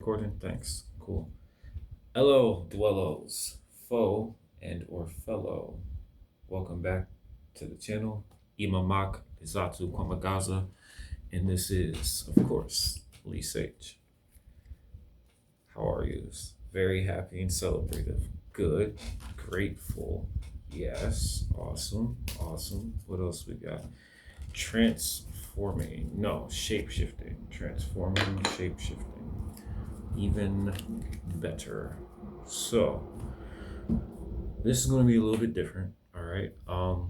recording? Thanks. Cool. Hello, dwellos, foe and or fellow. Welcome back to the channel. Imamak Izatu Kwamagaza. And this is, of course, Lee Sage. How are you? Very happy and celebrative. Good. Grateful. Yes. Awesome. Awesome. What else we got? Transforming. No, shape shifting. Transforming, shape shifting. Even better. So, this is going to be a little bit different. All right.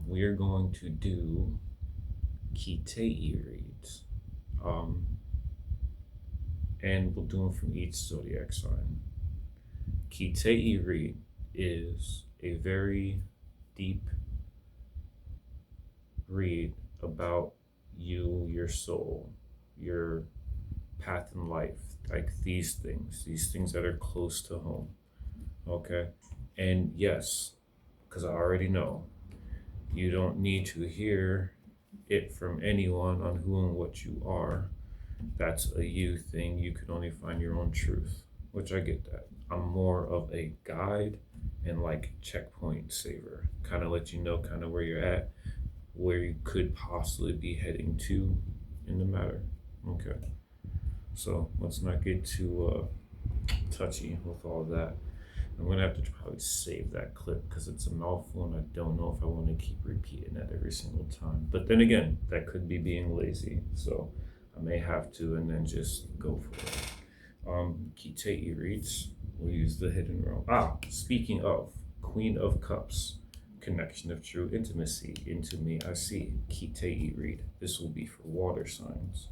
We are going to do Key Tay Eee reads. And we'll do them from each zodiac sign. Key Tay Eee read is a very deep read about you, your soul, your path in life, like these things that are close to home. Okay. And yes, because I already know you don't need to hear it from anyone on who and what you are. That's a you thing. You can only find your own truth, which I get that. I'm more of a guide and like checkpoint saver, kind of let you know kind of where you're at, where you could possibly be heading to in the matter. Okay. So let's not get too touchy with all that. I'm gonna have to probably save that clip because it's a mouthful and I don't know if I want to keep repeating that every single time. But then again, that could be being lazy. So I may have to and then just go for it. Key Tay Eee reads. We'll use the hidden realm. Speaking of Queen of Cups, connection of true intimacy. Into me I see. Key Tay Eee read. This will be for water signs.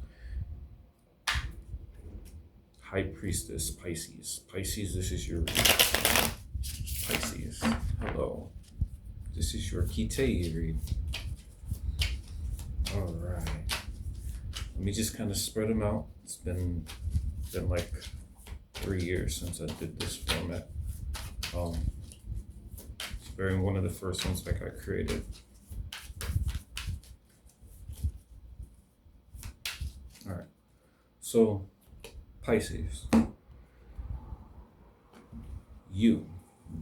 High Priestess, Pisces. Pisces, this is your read. Pisces, hello. This is your Key Tay Eee read. All right. Let me just kind of spread them out. It's been like 3 years since I did this format. It's very one of the first ones that I created. All right. So, Pisces, you,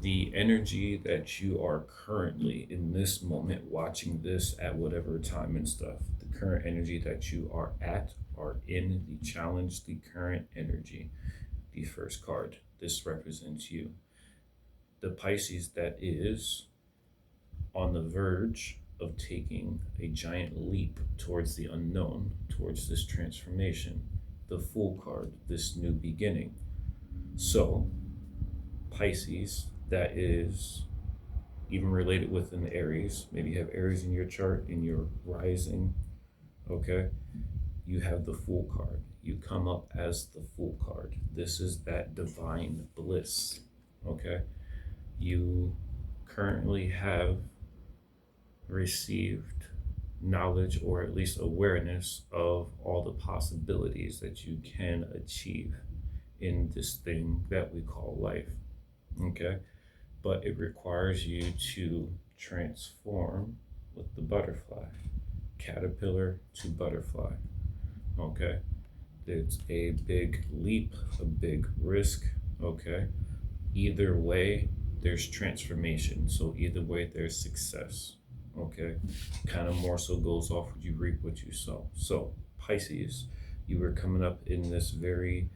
the energy that you are currently in this moment watching this at whatever time and stuff, the current energy that you are at or in the challenge, the current energy, the first card, this represents you. The Pisces that is on the verge of taking a giant leap towards the unknown, towards this transformation. The Fool card, this new beginning. So, Pisces, that is even related within the Aries. Maybe you have Aries in your chart, in your rising. Okay. You have the Fool card. You come up as the Fool card. This is that divine bliss. Okay. You currently have received knowledge or at least awareness of all the possibilities that you can achieve in this thing that we call life. Okay. But it requires you to transform with the butterfly, caterpillar to butterfly. Okay. It's a big leap, a big risk. Okay. Either way, there's transformation. So either way, there's success. Okay, kind of more so goes off what you reap what you sow. So Pisces, you are coming up in this very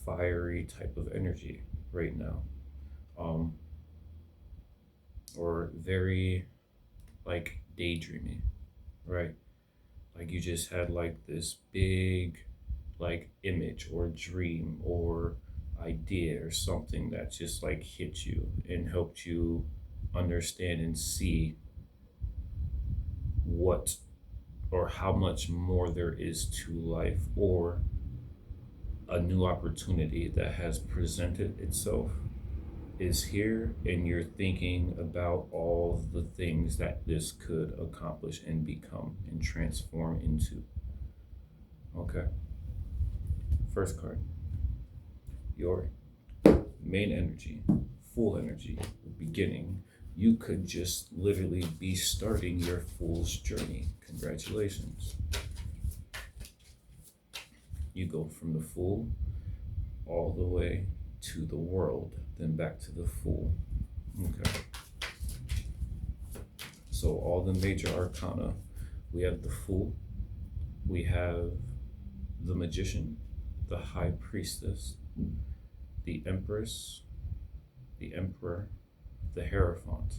fiery type of energy right now, or very like daydreaming, right? Like you just had like this big like image or dream or idea or something that just like hit you and helped you understand and see what or how much more there is to life, or a new opportunity that has presented itself is here, and you're thinking about all the things that this could accomplish and become and transform into. Okay. First card, your main energy, full energy, beginning. You could just literally be starting your fool's journey. Congratulations. You go from the Fool all the way to the world, then back to the Fool. Okay. So all the major arcana, we have the Fool, we have the Magician, the High Priestess, the Empress, the Emperor, the Hierophant,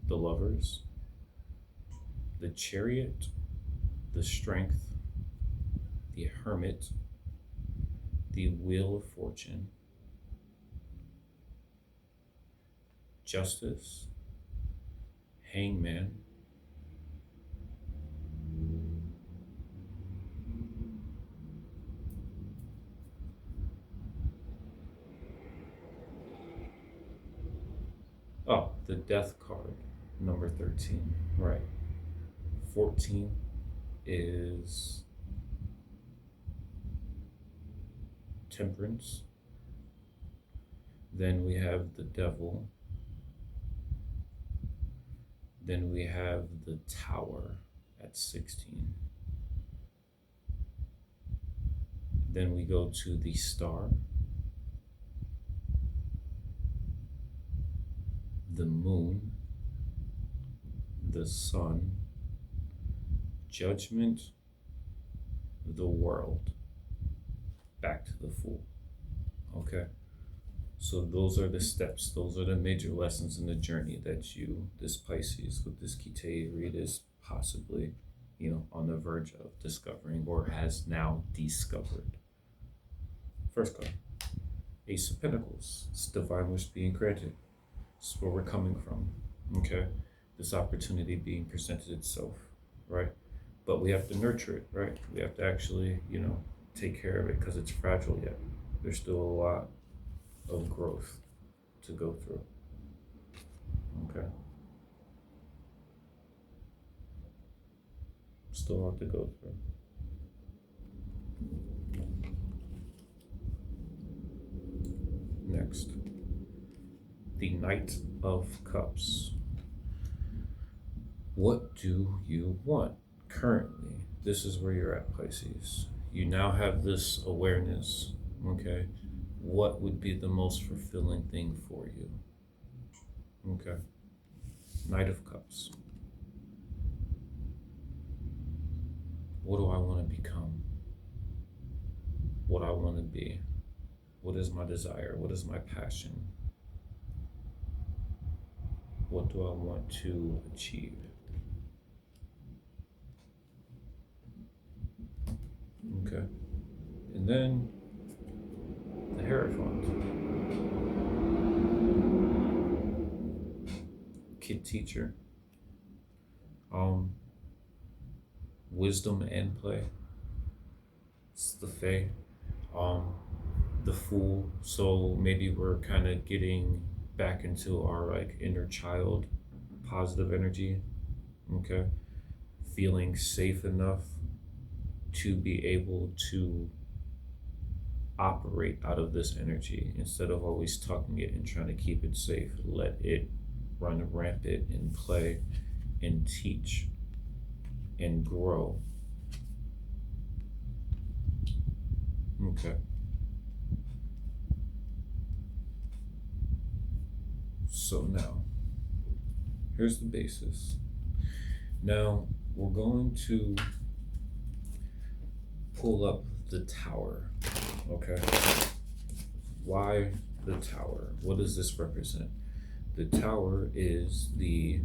the Lovers, the Chariot, the Strength, the Hermit, the Wheel of Fortune, Justice, Hangman, oh, the Death card, number 13, right. 14 is Temperance. Then we have the Devil. Then we have the Tower at 16. Then we go to the Star, the Moon, the Sun, Judgment, the World, back to the Fool. Okay? So those are the steps. Those are the major lessons in the journey that you, this Pisces, with this Key Tay Eee read, is possibly, on the verge of discovering or has now discovered. First card, Ace of Pentacles. It's divine wish being granted. This is where we're coming from. Okay? This opportunity being presented itself, right? But we have to nurture it, right? We have to actually, take care of it because it's fragile yet. There's still a lot of growth to go through. Okay. Still a lot to go through. Next, the Knight of Cups. What do you want currently? This is where you're at, Pisces. You now have this awareness, okay? What would be the most fulfilling thing for you? Okay. Knight of Cups. What do I want to become? What I want to be? What is my desire? What is my passion? What do I want to achieve? Okay. And then the Hierophant. Kid teacher. Wisdom and play. It's the Fae. The Fool. So maybe we're kind of getting back into our inner child, positive energy. Okay. Feeling safe enough to be able to operate out of this energy instead of always tucking it and trying to keep it safe. Let it run rampant and play and teach and grow. Okay. So now, here's the basis. Now, we're going to pull up the Tower, okay? Why the Tower? What does this represent? The Tower is the,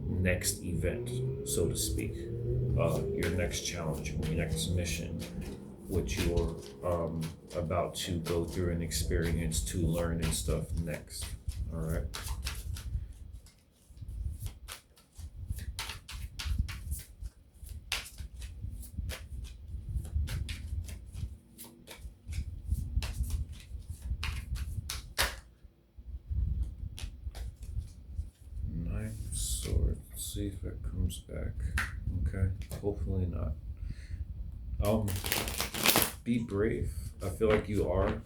next event, so to speak. Your next challenge, your next mission, what you're about to go through and experience to learn and stuff next, all right? See if it comes back. Okay, hopefully not. Be brave. I feel like you are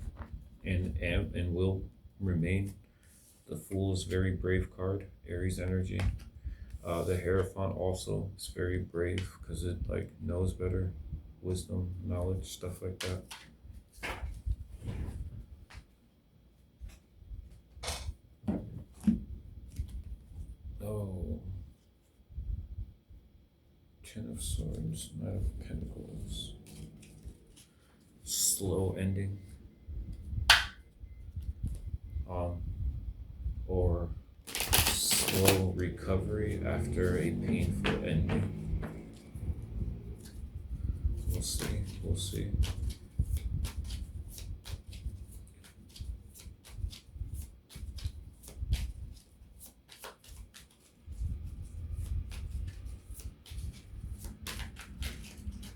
and will remain. The Fool is very brave card, Aries energy. The Hierophant also is very brave because it knows better, wisdom, knowledge, stuff like that. Oh, Ten of Swords, Knight of Pentacles. Slow ending. Or slow recovery after a painful ending. We'll see. We'll see.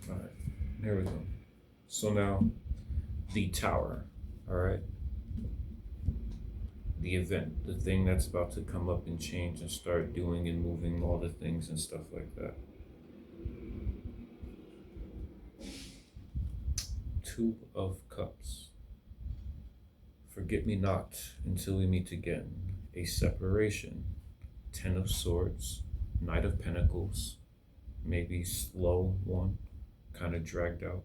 All right, here we go. So now, the Tower. All right. The event, the thing that's about to come up and change and start doing and moving all the things and stuff like that. Two of Cups. Forget me not until we meet again. A separation. Ten of Swords. Knight of Pentacles. Maybe slow one. Kind of dragged out.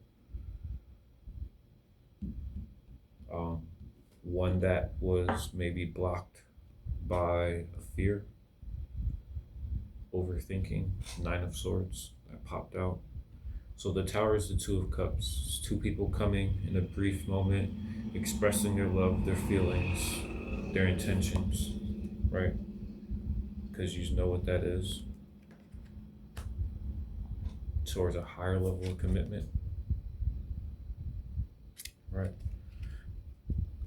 One that was maybe blocked by a fear, overthinking. Nine of Swords that popped out. So the Tower is the Two of Cups. It's two people coming in a brief moment, expressing their love, their feelings, their intentions, right? Because you know what that is. Towards a higher level of commitment, right?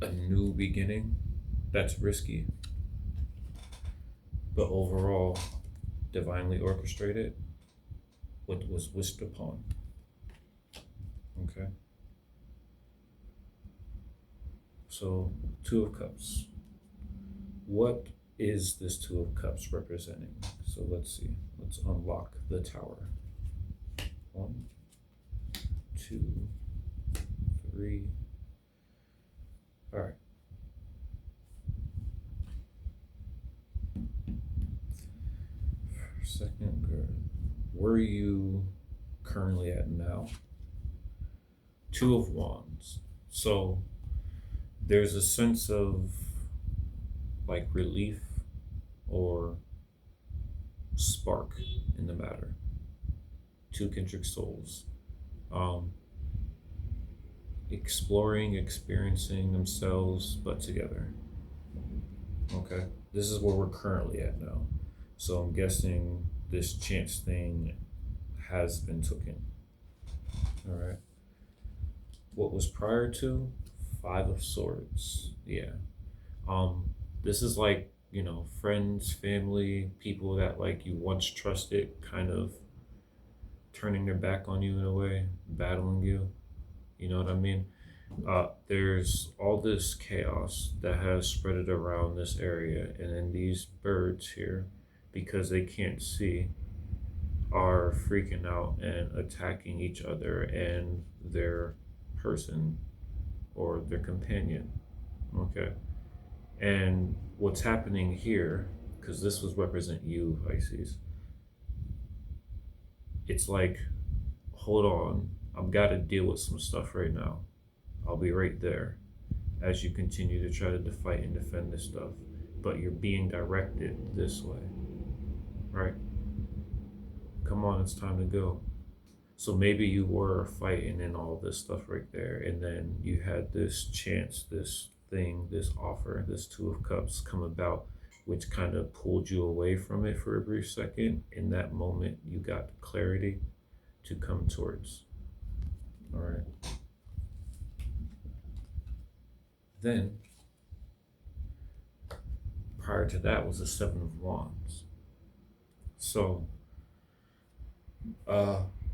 A new beginning. That's risky, but overall, divinely orchestrated. What was wished upon. Okay. So, Two of Cups. What is this Two of Cups representing? So let's see. Let's unlock the Tower. 1, 2, 3. All right. Second, good. Where are you currently at now? Two of Wands. So there's a sense of like relief or spark in the matter. Two kindred souls. Exploring, experiencing themselves, but together. Okay, this is where we're currently at now. So I'm guessing this chance thing has been taken. All right. What was prior to? Five of Swords. Yeah. This is like, friends, family, people that like you once trusted, kind of turning their back on you in a way, battling you. You know what I mean? There's all this chaos that has spread it around this area, and then these birds here, because they can't see, are freaking out and attacking each other and their person or their companion. Okay. And what's happening here, because this was represent you, Pisces, it's like, hold on, I've got to deal with some stuff right now. I'll be right there as you continue to try to fight and defend this stuff. But you're being directed this way, right? Come on, it's time to go. So maybe you were fighting and all this stuff right there, and then you had this chance, this thing, this offer, this Two of Cups come about, which kind of pulled you away from it for a brief second. In that moment, you got clarity to come towards. All right. Then, prior to that was the Seven of Wands. So,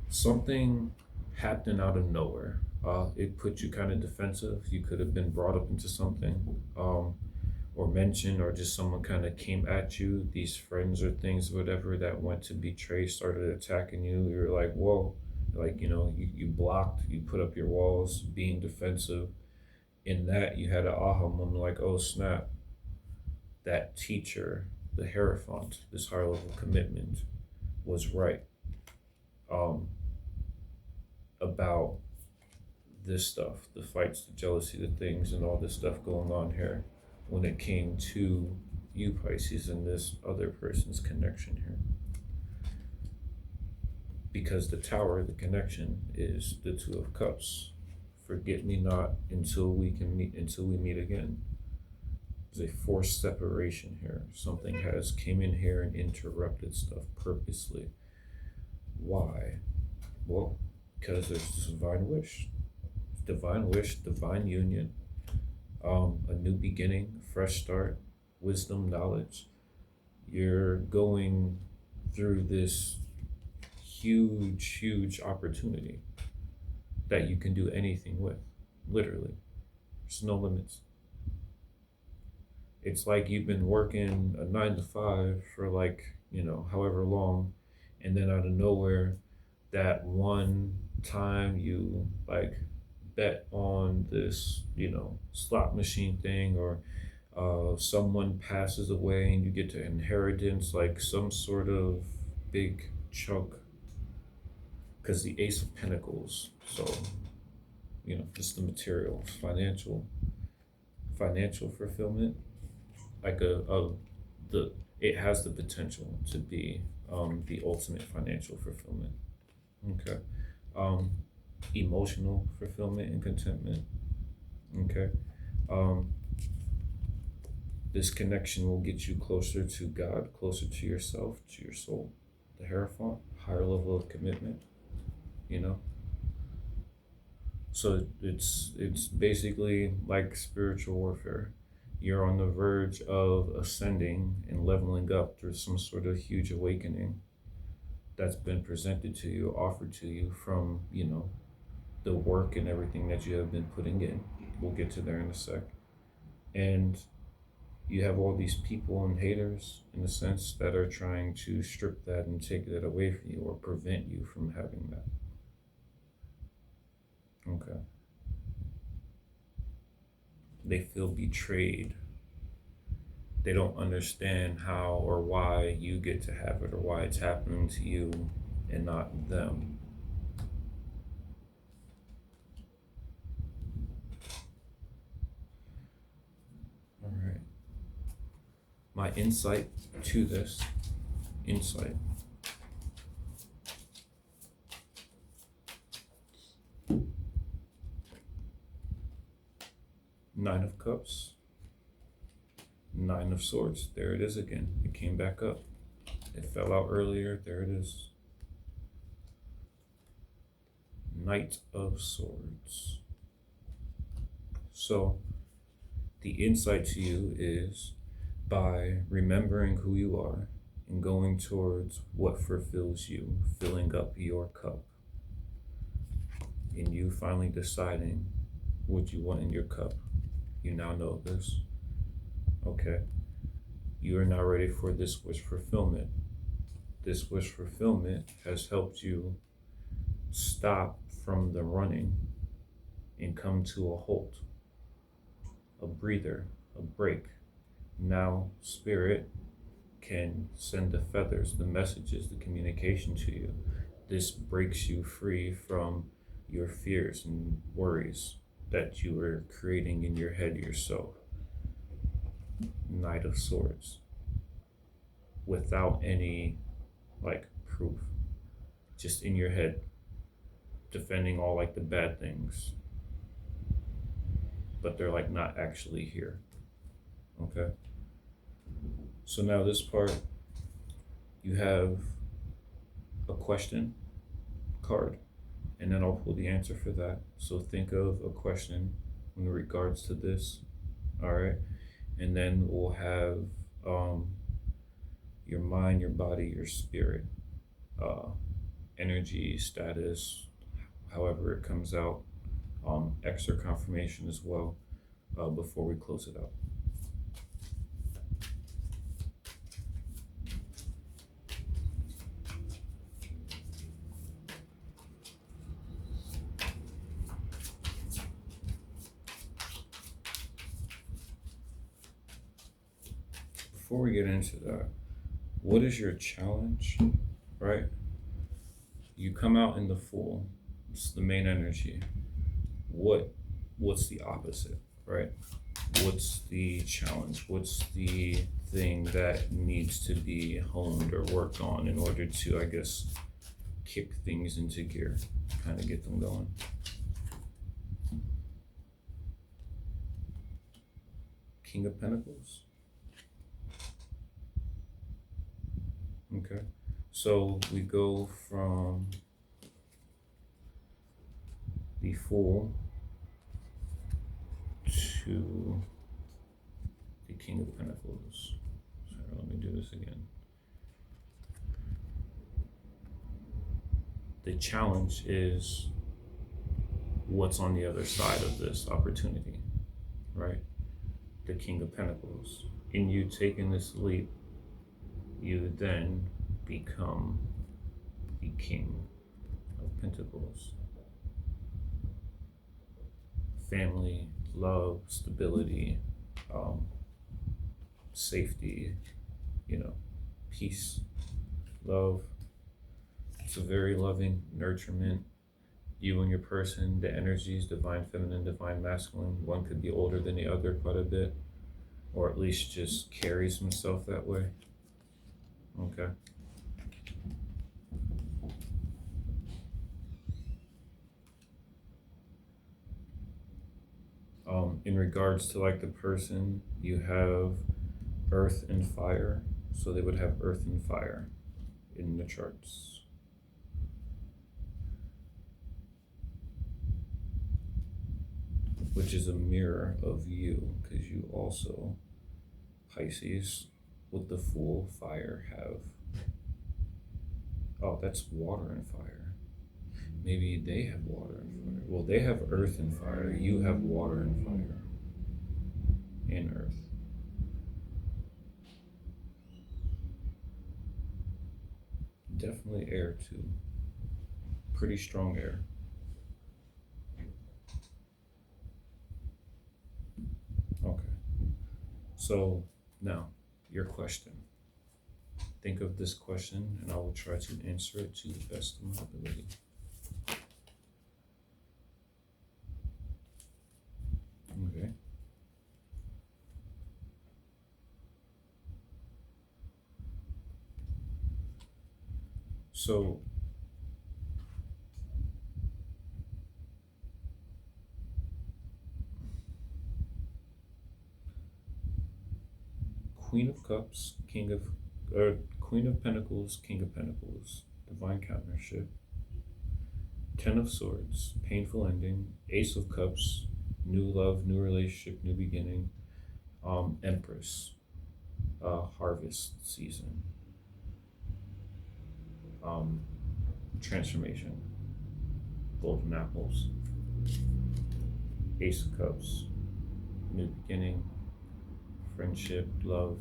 something happened out of nowhere. It put you kind of defensive. You could have been brought up into something, or mentioned, or just someone kind of came at you. These friends or things, whatever, that went to betray started attacking you. You're like, whoa. Like, you blocked, you put up your walls, being defensive. In that, you had an aha moment, like, oh snap, that teacher, the Hierophant, this higher level commitment, was right about this stuff, the fights, the jealousy, the things, and all this stuff going on here when it came to you Pisces and this other person's connection here. Because the tower, the connection, is the Two of Cups. Forget me not until we meet again. There's a forced separation here. Something has came in here and interrupted stuff purposely. Why? Well, because there's this divine wish, divine union, a new beginning, fresh start, wisdom, knowledge. You're going through this huge opportunity that you can do anything with. Literally, there's no limits. It's like you've been working a 9 to 5 for however long, and then out of nowhere, that one time you bet on this, slot machine thing, or someone passes away and you get to inheritance, like some sort of big chunk, because the Ace of Pentacles, so, just the material, financial fulfillment, like it has the potential to be the ultimate financial fulfillment. Okay. Emotional fulfillment and contentment. Okay. This connection will get you closer to God, closer to yourself, to your soul, the Hierophant, higher level of commitment, So it's basically like spiritual warfare. You're on the verge of ascending and leveling up through some sort of huge awakening that's been presented to you, offered to you from, the work and everything that you have been putting in. We'll get to there in a sec. And you have all these people and haters, in a sense, that are trying to strip that and take that away from you or prevent you from having that. Okay. They feel betrayed. They don't understand how or why you get to have it, or why it's happening to you and not them. All right. My insight to this, Nine of Cups, Nine of Swords. There it is again. It came back up. It fell out earlier. There it is. Knight of Swords. So the insight to you is, by remembering who you are and going towards what fulfills you, filling up your cup, and you finally deciding what you want in your cup. You now know this. Okay. You are now ready for this wish fulfillment. This wish fulfillment has helped you stop from the running and come to a halt, a breather, a break. Now Spirit can send the feathers, the messages, the communication to you. This breaks you free from your fears and worries that you were creating in your head yourself. Knight of Swords. Without any proof. Just in your head. Defending all the bad things. But they're not actually here. Okay? So now this part, you have a question card, and then I'll pull the answer for that. So think of a question in regards to this. All right? And then we'll have your mind, your body, your spirit, energy, status, however it comes out, extra confirmation as well, before we close it out. Before we get into that, what is your challenge, right? You come out in the Fool. It's the main energy. What's the opposite, right? What's the challenge? What's the thing that needs to be honed or worked on in order to, I guess, kick things into gear, kind of get them going? King of Pentacles. Okay. So we go from the Fool to the King of Pentacles. Sorry, let me do this again. The challenge is what's on the other side of this opportunity, right? The King of Pentacles. In you taking this leap, you then become the King of Pentacles. Family, love, stability, safety, peace, love. It's a very loving nurturement. You and your person, the energies, divine feminine, divine masculine. One could be older than the other quite a bit, or at least just carries himself that way. Okay. In regards to like the person, you have earth and fire. So they would have earth and fire in the charts. Which is a mirror of you, because you also, Pisces, with the Fool, fire, have, oh, that's water and fire. Maybe they have water and fire. Well, they have earth and fire. You have water and fire. And earth. Definitely air too. Pretty strong air. Okay. So now, your question. Think of this question and I will try to answer it to the best of my ability. Okay. So, Queen of Cups, Queen of Pentacles, King of Pentacles, divine partnership. Ten of Swords, painful ending. Ace of Cups, new love, new relationship, new beginning. Empress, harvest season. Transformation, golden apples. Ace of Cups, new beginning, friendship, love,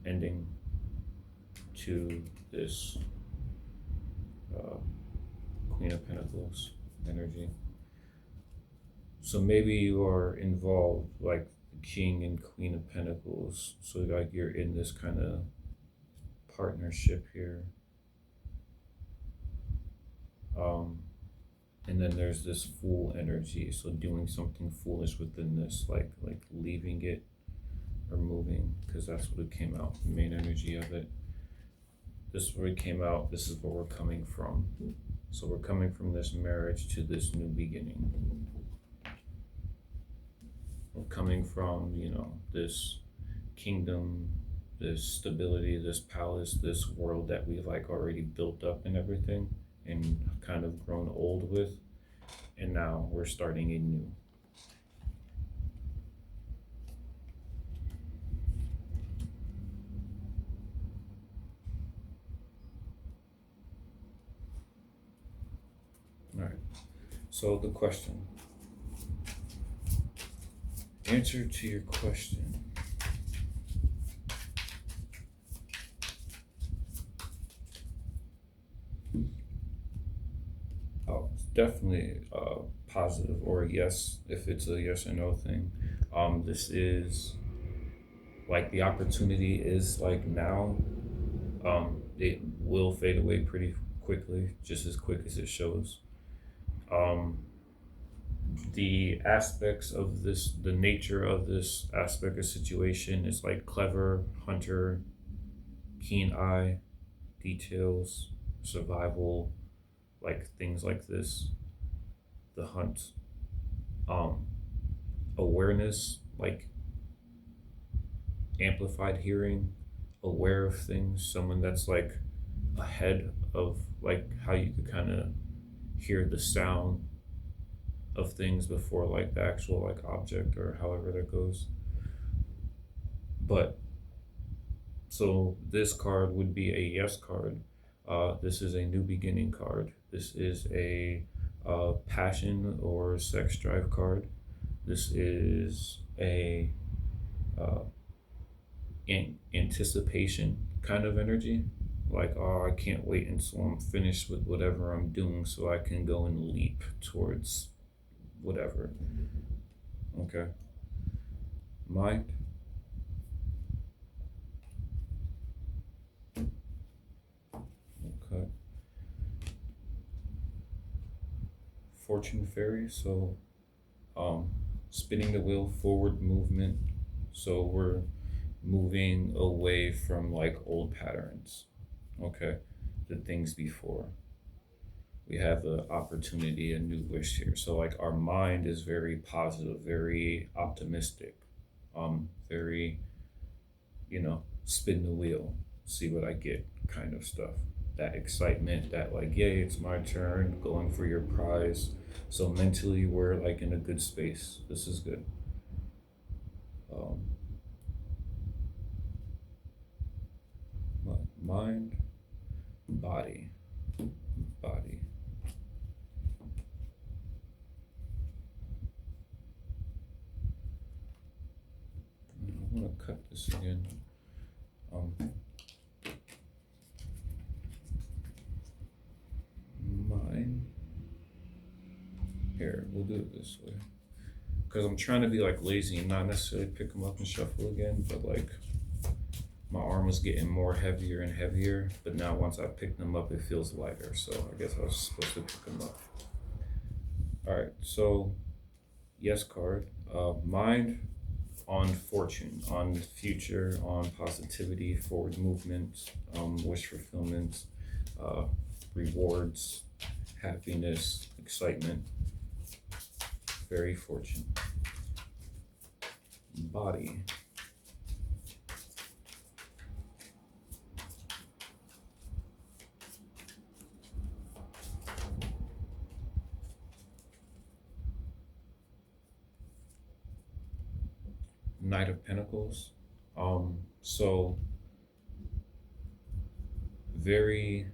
ending to this Queen of Pentacles energy. So maybe you are involved like the King and Queen of Pentacles. So like you're in this kind of partnership here. And then there's this Fool energy. So doing something foolish within this, like leaving it or moving, because that's what it came out, the main energy of it. This is where it came out. This is where we're coming from. So we're coming from this marriage to this new beginning. We're coming from, this kingdom, this stability, this palace, this world that we like already built up and everything and kind of grown old with. And now we're starting a new. All right. So the question. Answer to your question. Oh, it's definitely positive or a yes if it's a yes or no thing. This is like the opportunity is like now. It will fade away pretty quickly, just as quick as it shows. The aspects of this, the nature of this aspect of situation is like clever, hunter, keen eye, details, survival, like things like this, the hunt, um, awareness, like amplified hearing, aware of things, someone that's like ahead of like how you could kind of hear the sound of things before like the actual like object or however that goes. But so this card would be a yes card. This is a new beginning card. This is a passion or sex drive card. This is a uh, anticipation kind of energy. Like, oh, I can't wait until I'm finished with whatever I'm doing so I can go and leap towards whatever. Okay. Mind. Okay. Fortune fairy. So, um, spinning the wheel, forward movement. So we're moving away from like old patterns. Okay. The things before. We have the opportunity, a new wish here. So like our mind is very positive, very optimistic, very, spin the wheel, see what I get kind of stuff. That excitement, that like, yay, it's my turn, going for your prize. So mentally we're like in a good space. This is good. Um, mind, body, body. I'm gonna cut this again. Um, mine. Here, we'll do it this way. Because I'm trying to be like lazy and not necessarily pick them up and shuffle again, but like my arm was getting more heavier and heavier. But now once I pick them up, it feels lighter. So I guess I was supposed to pick them up. All right, so yes card. Mind on fortune, on future, on positivity, forward movement, wish fulfillment, uh, rewards, happiness, excitement, very fortune. Body. Knight of Pentacles. So very,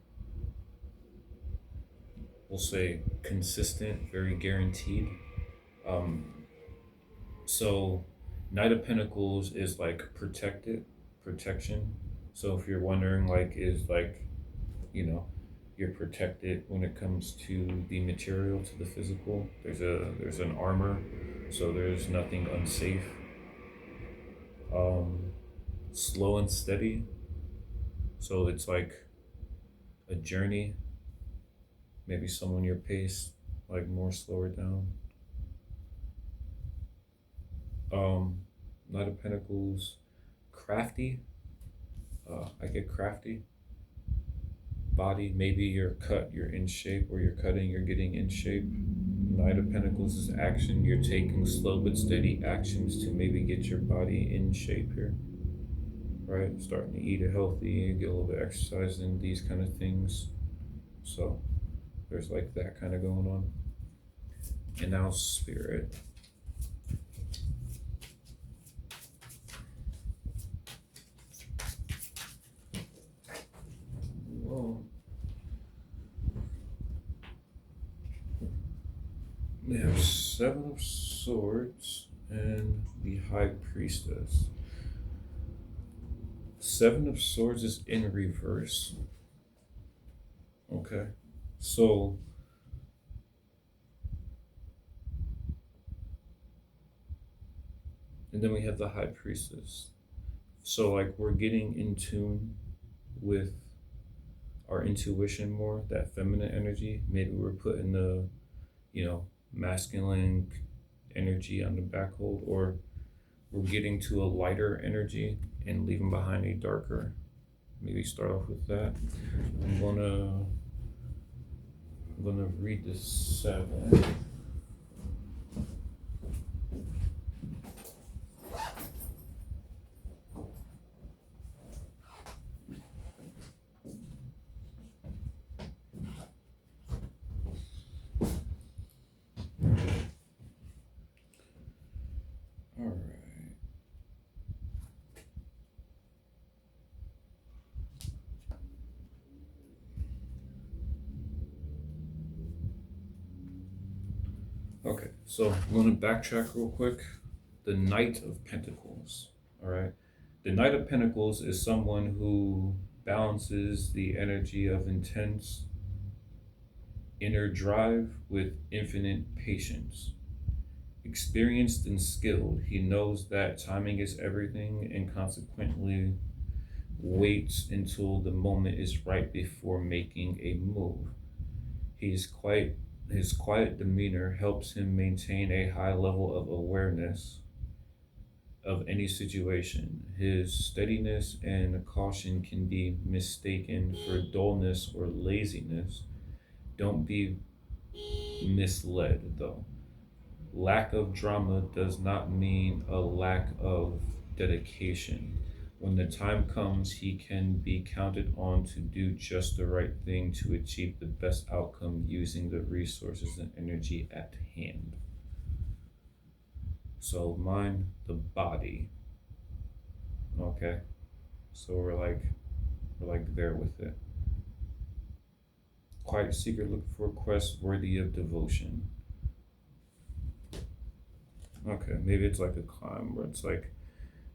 we'll say consistent, very guaranteed. Um, so Knight of Pentacles is like protected, protection. So if you're wondering, like, is like, you know, you're protected when it comes to the material, to the physical. There's an armor, so there's nothing unsafe. Um, Slow and steady. So it's like a journey, maybe someone your pace, like more slower down. Um, Knight of Pentacles, crafty. I get crafty. Body, maybe you're cut, you're in shape, or you're cutting, you're getting in shape. Knight of Pentacles is action. You're taking slow but steady actions to maybe get your body in shape here, right? Starting to eat it healthy, get a little bit of exercise in, these kind of things. So there's like that kind of going on. And now spirit. Whoa. We have Seven of Swords and the High Priestess. Seven of Swords is in reverse. Okay. So and then we have the High Priestess. So like we're getting in tune with our intuition more, that feminine energy. Maybe we're putting the, you know, masculine energy on the back hold, or we're getting to a lighter energy and leaving behind a darker. Maybe start off with that. I'm gonna I'm gonna read the seven. All right. Okay, so I'm going to backtrack real quick. The Knight of Pentacles. All right. The Knight of Pentacles is someone who balances the energy of intense inner drive with infinite patience. Experienced and skilled, he knows that timing is everything and consequently waits until the moment is right before making a move. He's quite His quiet demeanor helps him maintain a high level of awareness of any situation. His steadiness and caution can be mistaken for dullness or laziness. Don't be misled, though. Lack of drama does not mean a lack of dedication. When the time comes, he can be counted on to do just the right thing to achieve the best outcome using the resources and energy at hand. So, mind the body. Okay, so we're like there with it. Quiet seeker looking for a quest worthy of devotion. Okay, maybe it's like a climb where it's like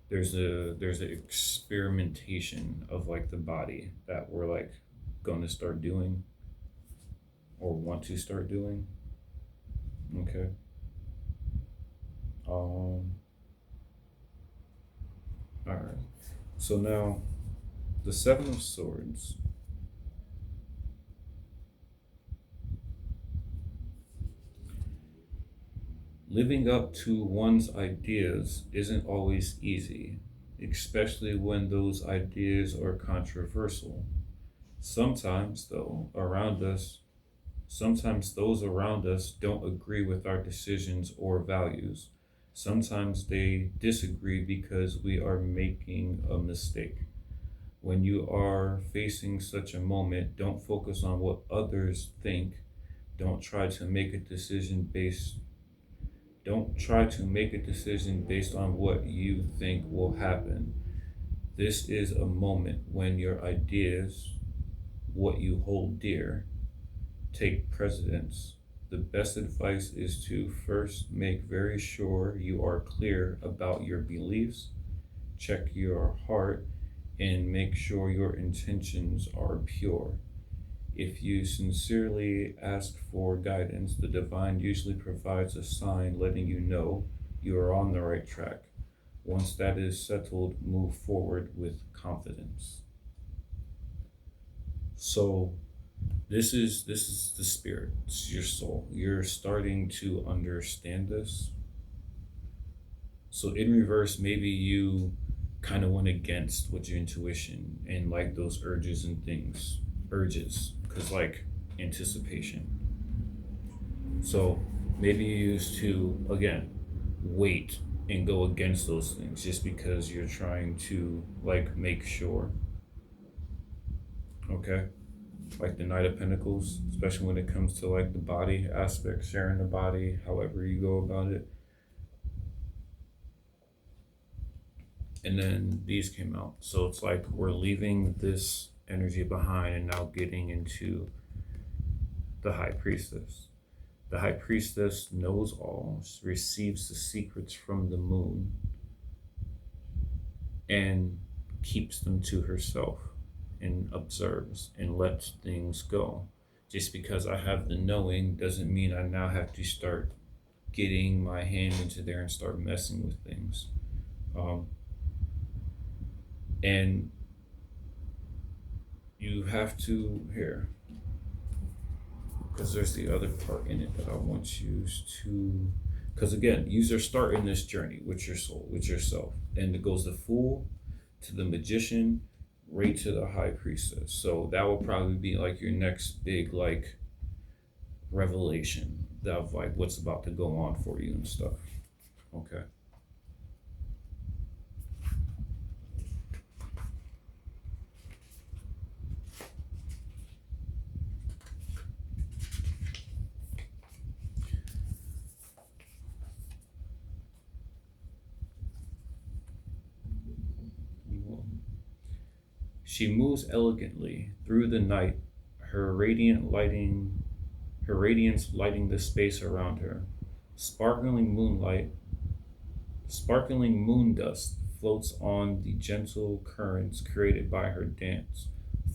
there's an experimentation of like the body that we're like going to start doing or want to start doing. Okay. All right. So now the Seven of Swords. Living up to one's ideas isn't always easy, especially when those ideas are controversial. Sometimes, though, sometimes those around us don't agree with our decisions or values. Sometimes they disagree because we are making a mistake. When you are facing such a moment, don't focus on what others think. Don't try to make a decision based don't try to make a decision based on what you think will happen. This is a moment when your ideas, what you hold dear, take precedence. The best advice is to first make very sure you are clear about your beliefs, check your heart, and make sure your intentions are pure. If you sincerely ask for guidance, the divine usually provides a sign letting you know you are on the right track. Once that is settled, move forward with confidence. So this is the spirit. It's your soul. You're starting to understand this. So in reverse, maybe you kind of went against what your intuition and like those urges, because like anticipation. So maybe you used to again wait and go against those things just because you're trying to like make sure. Okay, like the Knight of Pentacles, especially when it comes to like the body aspect, sharing the body, however you go about it. And then these came out. So it's like we're leaving this energy behind and now getting into the High Priestess. The High Priestess knows all, receives the secrets from the moon, and keeps them to herself and observes and lets things go. Just because I have the knowing doesn't mean I now have to start getting my hand into there and start messing with things. And you have to, here, because there's the other part in it that I want you to, because again, you are starting this journey with your soul, with yourself, and it goes the Fool to the Magician, right to the High Priestess. So that will probably be like your next big like revelation of like what's about to go on for you and stuff. Okay. She moves elegantly through the night, her her radiance lighting the space around her. Sparkling moonlight, sparkling moon dust floats on the gentle currents created by her dance,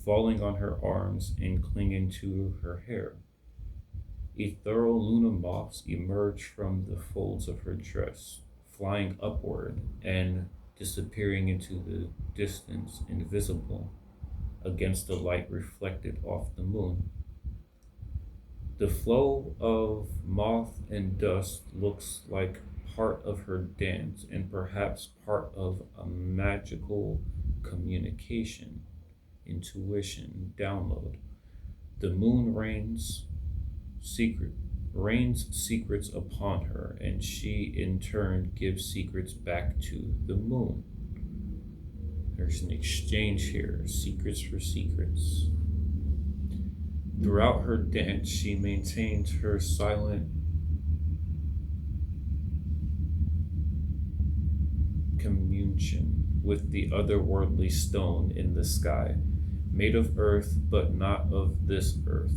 falling on her arms and clinging to her hair. Ethereal Luna moths emerge from the folds of her dress, flying upward and disappearing into the distance, invisible against the light reflected off the moon. The flow of moth and dust looks like part of her dance and perhaps part of a magical communication, intuition, download. The moon secret rains secrets upon her, and she in turn gives secrets back to the moon. There's an exchange here, secrets for secrets. Throughout her dance, she maintains her silent communion with the otherworldly stone in the sky, made of earth but not of this earth.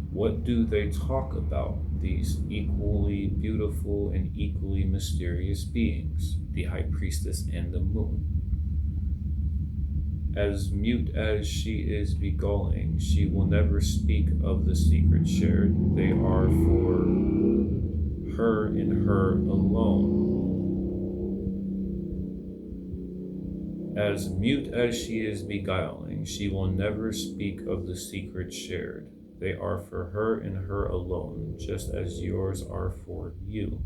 What do they talk about, these equally beautiful and equally mysterious beings, the High Priestess and the Moon? As mute as she is beguiling, she will never speak of the secrets shared. They are for her and her alone. As mute as she is beguiling, she will never speak of the secrets shared. They are for her and her alone, just as yours are for you.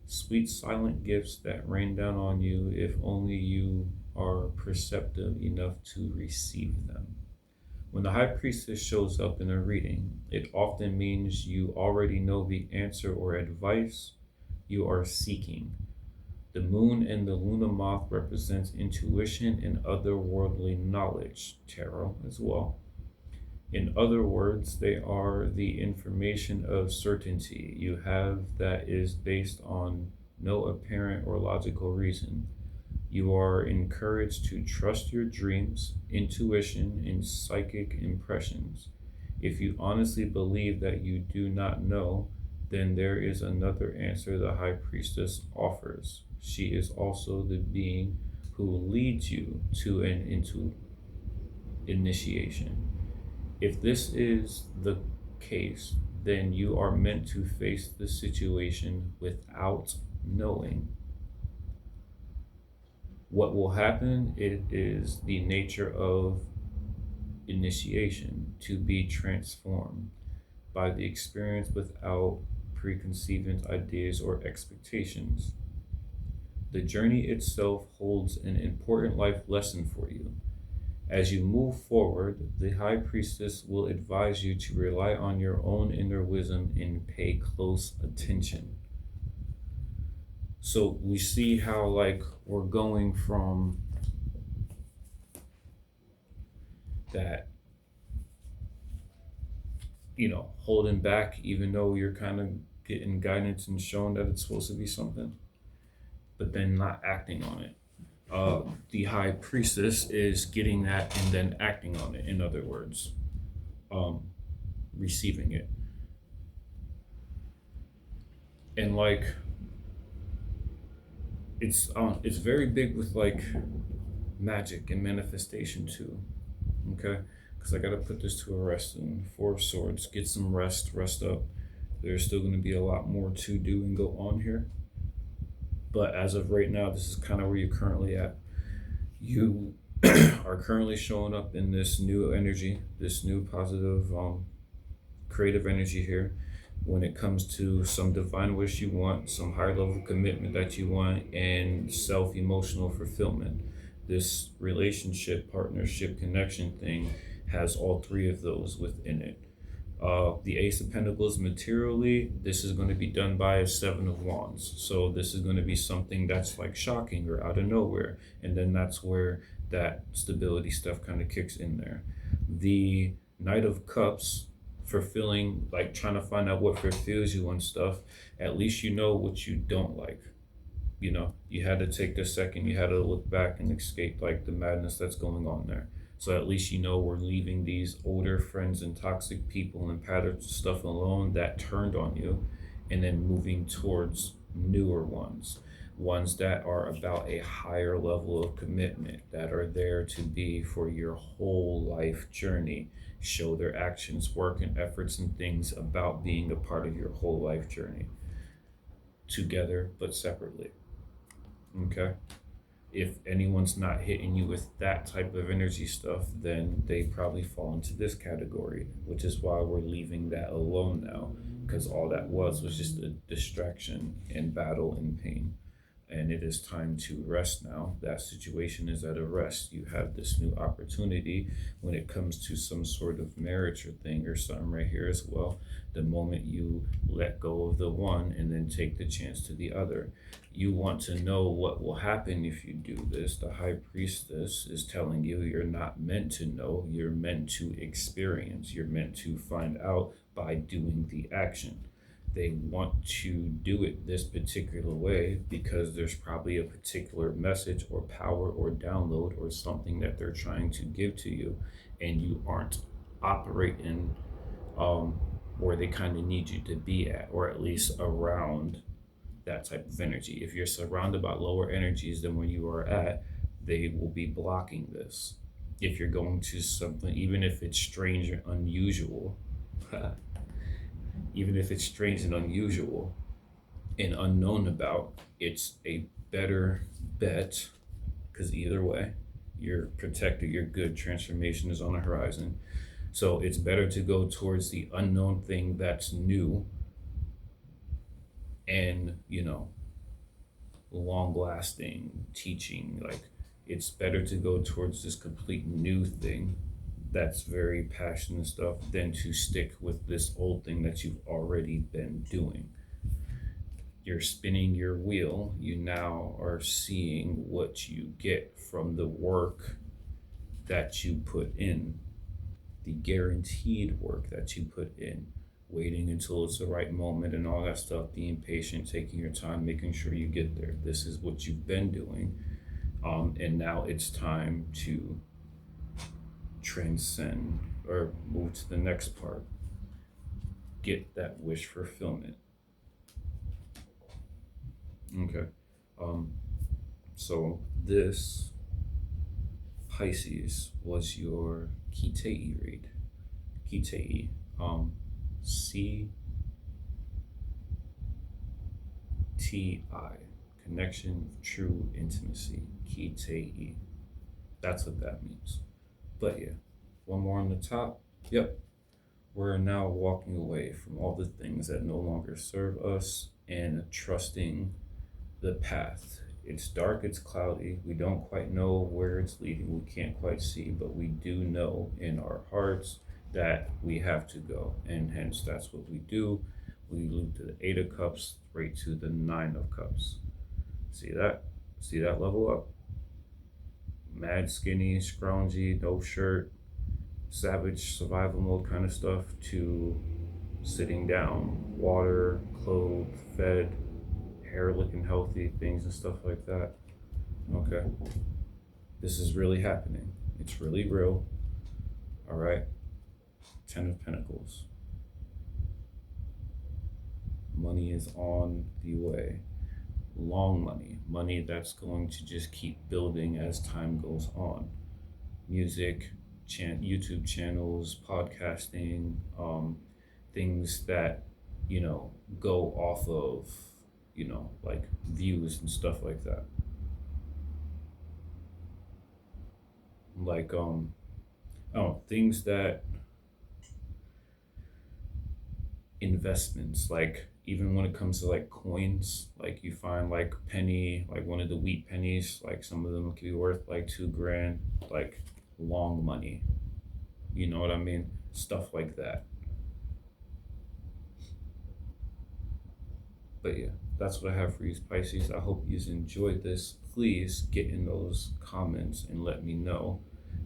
Sweet silent gifts that rain down on you if only you are perceptive enough to receive them. When the High Priestess shows up in a reading, it often means you already know the answer or advice you are seeking. The moon and the Luna moth represents intuition and otherworldly knowledge, tarot as well. In other words, they are the information of certainty you have that is based on no apparent or logical reason. You are encouraged to trust your dreams, intuition, and psychic impressions. If you honestly believe that you do not know, then there is another answer the High Priestess offers. She is also the being who leads you to an initiation. If this is the case, then you are meant to face the situation without knowing. What will happen? It is the nature of initiation, to be transformed by the experience without preconceived ideas or expectations. The journey itself holds an important life lesson for you. As you move forward, the High Priestess will advise you to rely on your own inner wisdom and pay close attention. So we see how like we're going from that, holding back even though you're kind of getting guidance and shown that it's supposed to be something, but then not acting on it. The High Priestess is getting that and then acting on it. In other words, receiving it. And like, it's very big with like magic and manifestation too. Okay, because I gotta put this to a rest. And Four of Swords, get some rest up. There's still going to be a lot more to do and go on here. But as of right now, this is kind of where you're currently at. You are currently showing up in this new energy, this new positive creative energy here. When it comes to some divine wish you want, some higher level commitment that you want, and self emotional fulfillment. This relationship, partnership, connection thing has all three of those within it. The Ace of Pentacles materially, this is going to be done by a Seven of Wands. So this is going to be something that's like shocking or out of nowhere. And then that's where that stability stuff kind of kicks in there. The Knight of Cups, fulfilling, like trying to find out what fulfills you and stuff. At least you know what you don't like. You know, you had to take this second, you had to look back and escape like the madness that's going on there. So at least you know we're leaving these older friends and toxic people and patterns and stuff alone that turned on you, and then moving towards newer ones, ones that are about a higher level of commitment, that are there to be for your whole life journey, show their actions, work, and efforts and things about being a part of your whole life journey, together but separately. Okay? If anyone's not hitting you with that type of energy stuff, then they probably fall into this category, which is why we're leaving that alone now, because all that was just a distraction and battle and pain. And it is time to rest now. That situation is at a rest. You have this new opportunity when it comes to some sort of marriage or thing or something right here as well. The moment you let go of the one and then take the chance to the other, you want to know what will happen if you do this. The High Priestess is telling you you're not meant to know, you're meant to experience, you're meant to find out by doing the action. They want to do it this particular way because there's probably a particular message or power or download or something that they're trying to give to you, and you aren't operating where they kind of need you to be at, or at least around that type of energy. If you're surrounded by lower energies than where you are at, they will be blocking this. If you're going to something, even if it's strange or unusual, even if it's strange and unusual and unknown about, it's a better bet, because either way, you're protected, you're good, transformation is on the horizon. So it's better to go towards the unknown thing that's new and, you know, long lasting teaching. Like, it's better to go towards this complete new thing that's very passionate and stuff than to stick with this old thing that you've already been doing. You're spinning your wheel. You now are seeing what you get from the work that you put in, the guaranteed work that you put in, waiting until it's the right moment and all that stuff, being patient, taking your time, making sure you get there. This is what you've been doing. And now it's time to transcend or move to the next part. Get that wish fulfillment. Okay. So this Pisces was your Key Tay Eee read. Key Tay Eee. CTI. Connection of true intimacy. Key Tay Eee. That's what that means. But yeah, one more on the top. Yep. We're now walking away from all the things that no longer serve us and trusting the path. It's dark, it's cloudy. We don't quite know where it's leading. We can't quite see, but we do know in our hearts that we have to go. And hence, that's what we do. We loop to the Eight of Cups, right to the Nine of Cups. See that? See that level up? Mad skinny, scroungy, no shirt, savage survival mode kind of stuff, to sitting down, water, clothed, fed, hair looking healthy, things and stuff like that. Okay. This is really happening. It's really real. All right. Ten of Pentacles. Money is on the way. Long money. Money that's going to just keep building as time goes on. Music, YouTube channels, podcasting, things that, you know, go off of, you know, like views and stuff like that. Like, things that investments, like even when it comes to like coins, like you find like penny, like one of the wheat pennies, like some of them could be worth like 2 grand, like long money. You know what I mean? Stuff like that. But yeah, that's what I have for you, Pisces. I hope you enjoyed this. Please get in those comments and let me know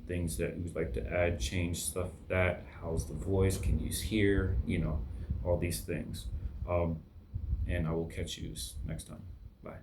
things that you would like to add, change, stuff that. How's the voice? Can you hear? You know, all these things. Um, and I will catch you next time. Bye.